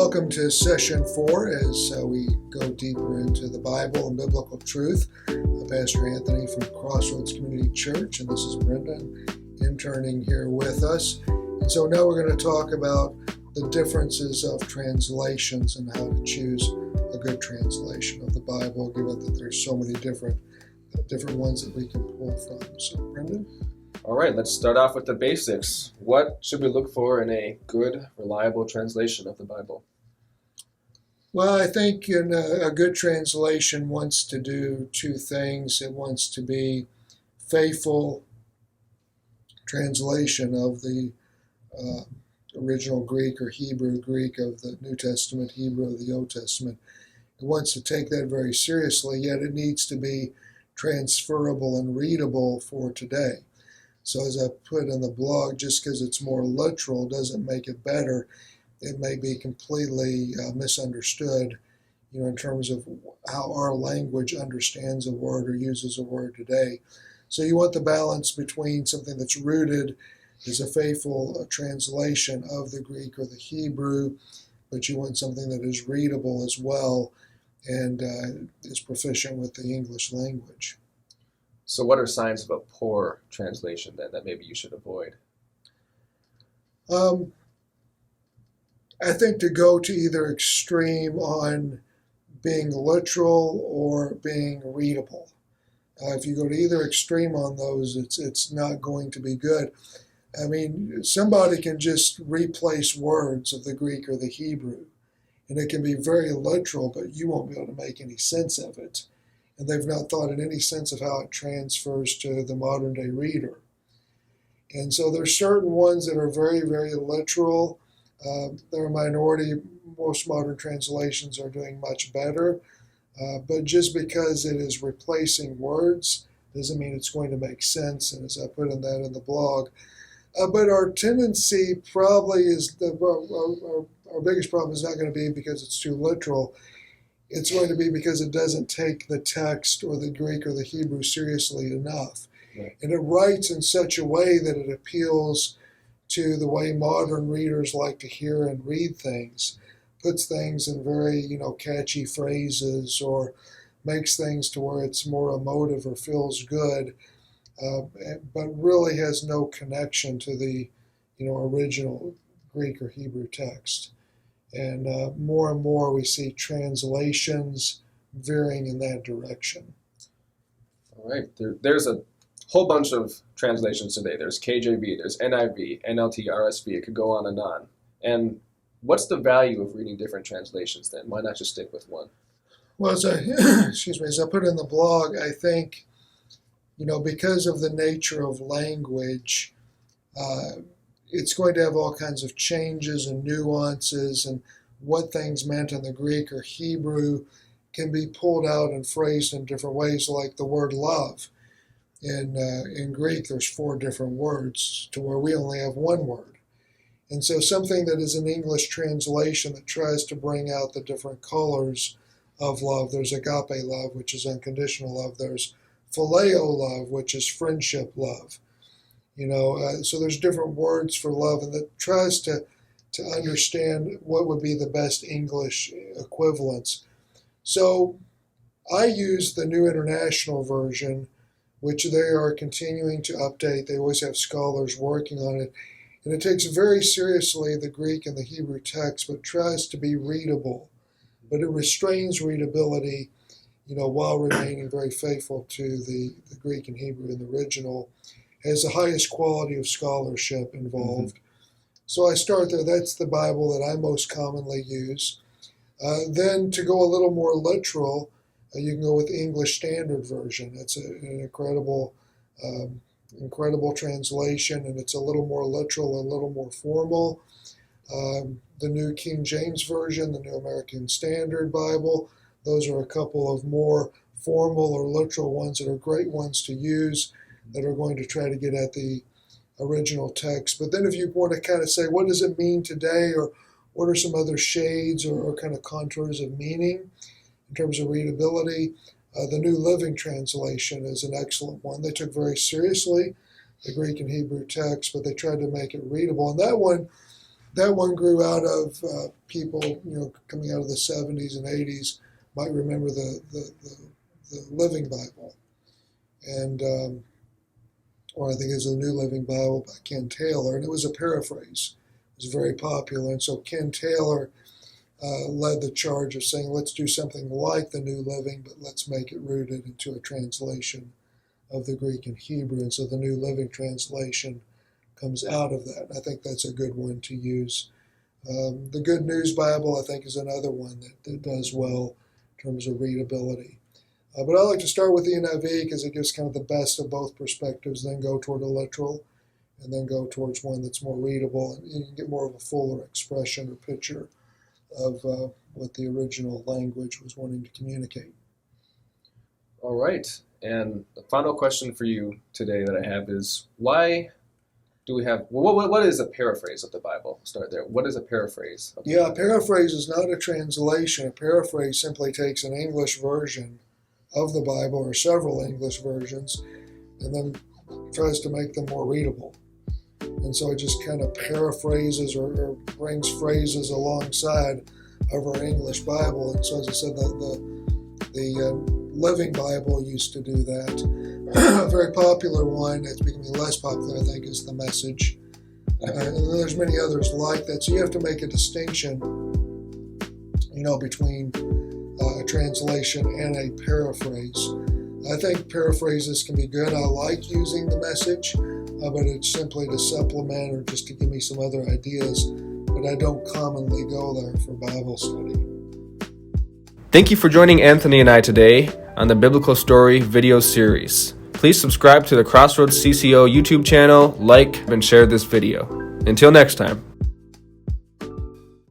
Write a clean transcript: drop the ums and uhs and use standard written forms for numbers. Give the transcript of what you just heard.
Welcome to session 4 as we go deeper into the Bible and biblical truth. I'm Pastor Anthony from Crossroads Community Church, and this is Brendan interning here with us. And so now we're going to talk about the differences of translations and how to choose a good translation of the Bible, given that there's so many different ones that we can pull from. So, Brendan? All right, let's start off with the basics. What should we look for in a good, reliable translation of the Bible? Well, I think in a good translation wants to do two things. It wants to be faithful translation of the original Greek or Hebrew Greek of the New Testament, Hebrew of the Old Testament. It wants to take that very seriously, yet it needs to be transferable and readable for today. So as I put in the blog, just because it's more literal doesn't make it better. It may be completely misunderstood, in terms of how our language understands a word or uses a word today. So you want the balance between something that's rooted as a faithful translation of the Greek or the Hebrew, but you want something that is readable as well and is proficient with the English language. So what are signs of a poor translation then that maybe you should avoid? I think to go to either extreme on being literal or being readable. If you go to either extreme on those, it's not going to be good. I mean, somebody can just replace words of the Greek or the Hebrew, and it can be very literal, but you won't be able to make any sense of it. And they've not thought in any sense of how it transfers to the modern day reader. And so there's certain ones that are very, very literal. They're a minority. Most modern translations are doing much better. But just because it is replacing words doesn't mean it's going to make sense. And as I put in that in the blog, but our tendency probably is our biggest problem is not going to be because it's too literal. It's going to be because it doesn't take the text or the Greek or the Hebrew seriously enough. Right. And it writes in such a way that it appeals to the way modern readers like to hear and read things, puts things in very, catchy phrases or makes things to where it's more emotive or feels good, but really has no connection to the, original Greek or Hebrew text. And more and more we see translations veering in that direction. All right, there's a whole bunch of translations today. There's KJV, there's NIV, NLT, RSV. It could go on and on. And what's the value of reading different translations then? Why not just stick with one? Well, as I put in the blog, I think, because of the nature of language, it's going to have all kinds of changes and nuances, and what things meant in the Greek or Hebrew can be pulled out and phrased in different ways, like the word love. In Greek, there's 4 different words to where we only have one word. And so something that is an English translation that tries to bring out the different colors of love. There's agape love, which is unconditional love. There's phileo love, which is friendship love. So there's different words for love, and that tries to understand what would be the best English equivalents. So I use the New International Version, which they are continuing to update. They always have scholars working on it. And it takes very seriously the Greek and the Hebrew text, but tries to be readable. But it restrains readability, while remaining very faithful to the Greek and Hebrew in the original. Has the highest quality of scholarship involved. So I start there. That's the Bible that I most commonly use. Then to go a little more literal, you can go with the English Standard Version. It's an incredible translation, and it's a little more literal, a little more formal. The New King James Version, the New American Standard Bible, those are a couple of more formal or literal ones that are great ones to use, that are going to try to get at the original text. But then if you want to kind of say, what does it mean today, or what are some other shades or kind of contours of meaning in terms of readability, the New Living Translation is an excellent one. They took very seriously the Greek and Hebrew text, but they tried to make it readable. And that one that one grew out of people, coming out of the 70s and 80s might remember the Living Bible, and or I think it was the New Living Bible by Ken Taylor, and it was a paraphrase. It was very popular, and so Ken Taylor led the charge of saying, let's do something like the New Living, but let's make it rooted into a translation of the Greek and Hebrew, and so the New Living Translation comes out of that. I think that's a good one to use. The Good News Bible, I think, is another one that does well in terms of readability. But I like to start with the NIV because it gives kind of the best of both perspectives, then go toward a literal, and then go towards one that's more readable, and you can get more of a fuller expression or picture of what the original language was wanting to communicate. All right. And the final question for you today that I have is, why do we have, what is a paraphrase of the Bible? We'll start there. What is a paraphrase of the Bible? A paraphrase is not a translation. A paraphrase simply takes an English version of the Bible, or several English versions, and then tries to make them more readable. And so it just kind of paraphrases or brings phrases alongside of our English Bible. And so, as I said, the Living Bible used to do that. A very popular one that's becoming less popular, I think, is the Message. And there's many others like that. So you have to make a distinction, between a translation and a paraphrase. I think paraphrases can be good. I like using the Message, but it's simply to supplement or just to give me some other ideas. But I don't commonly go there for Bible study. Thank you for joining Anthony and I today on the Biblical Story video series. Please subscribe to the Crossroads CCO YouTube channel, like, and share this video. Until next time.